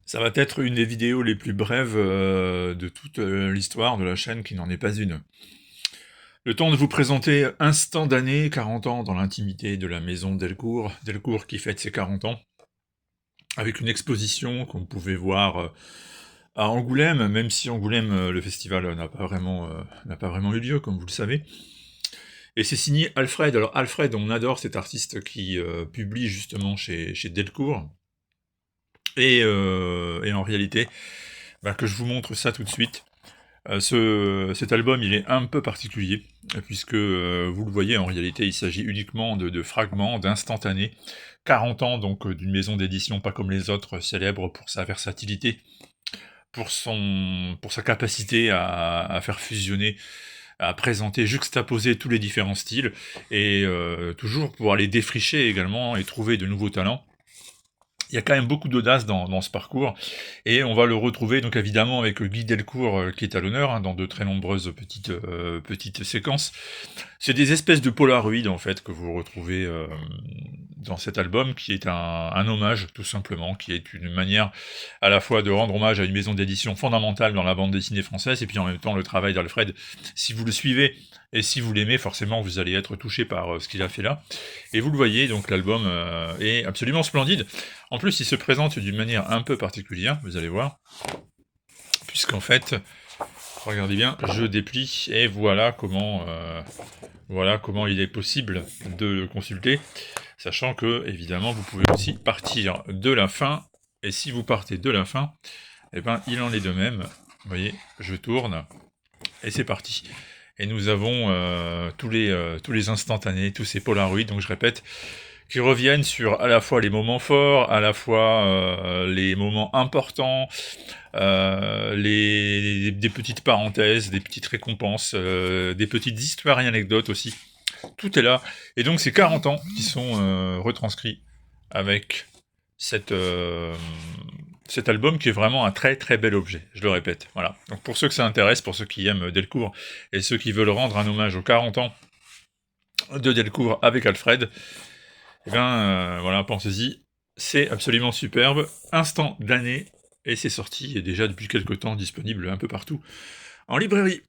Ça va être une des vidéos les plus brèves de toute l'histoire de la chaîne, qui n'en est pas une. Le temps de vous présenter Instant d'année, 40 ans dans l'intimité de la maison Delcourt, Delcourt qui fête ses 40 ans, avec une exposition qu'on pouvait voir à Angoulême, même si Angoulême, le festival n'a pas vraiment eu lieu, comme vous le savez. Et c'est signé Alfred. Alors Alfred, on adore cet artiste qui publie justement chez Delcourt. Et en réalité, que je vous montre ça tout de suite. Cet album, il est un peu particulier, puisque vous le voyez, en réalité, il s'agit uniquement de fragments, d'instantanés. 40 ans donc d'une maison d'édition pas comme les autres, célèbre pour sa versatilité, pour sa capacité à faire fusionner, à présenter, juxtaposer tous les différents styles, et toujours pouvoir les défricher également et trouver de nouveaux talents. Il y a quand même beaucoup d'audace dans ce parcours, et on va le retrouver donc évidemment avec Guy Delcourt qui est à l'honneur, hein, dans de très nombreuses petites séquences. C'est des espèces de polaroïdes en fait que vous retrouvez dans cet album, qui est un hommage tout simplement, qui est une manière à la fois de rendre hommage à une maison d'édition fondamentale dans la bande dessinée française, et puis en même temps le travail d'Alfred. Si vous le suivez et si vous l'aimez, forcément vous allez être touché par ce qu'il a fait là. Et vous le voyez, donc l'album est absolument splendide. En plus, il se présente d'une manière un peu particulière, vous allez voir, puisqu'en fait, regardez bien, je déplie, et voilà comment il est possible de le consulter, sachant que, évidemment, vous pouvez aussi partir de la fin, et si vous partez de la fin, eh ben, il en est de même. Vous voyez, je tourne, et c'est parti. Et nous avons tous les instantanés, tous ces polaroïdes, donc je répète, qui reviennent sur à la fois les moments forts, à la fois les moments importants, des petites parenthèses, des petites récompenses, des petites histoires et anecdotes aussi. Tout est là. Et donc c'est 40 ans qui sont retranscrits avec cette, euh, cet album, qui est vraiment un très très bel objet, je le répète. Voilà. Donc pour ceux que ça intéresse, pour ceux qui aiment Delcourt, et ceux qui veulent rendre un hommage aux 40 ans de Delcourt avec Alfred, eh bien, voilà, pensez-y, c'est absolument superbe, instant d'année, et c'est sorti, et déjà depuis quelques temps disponible un peu partout en librairie.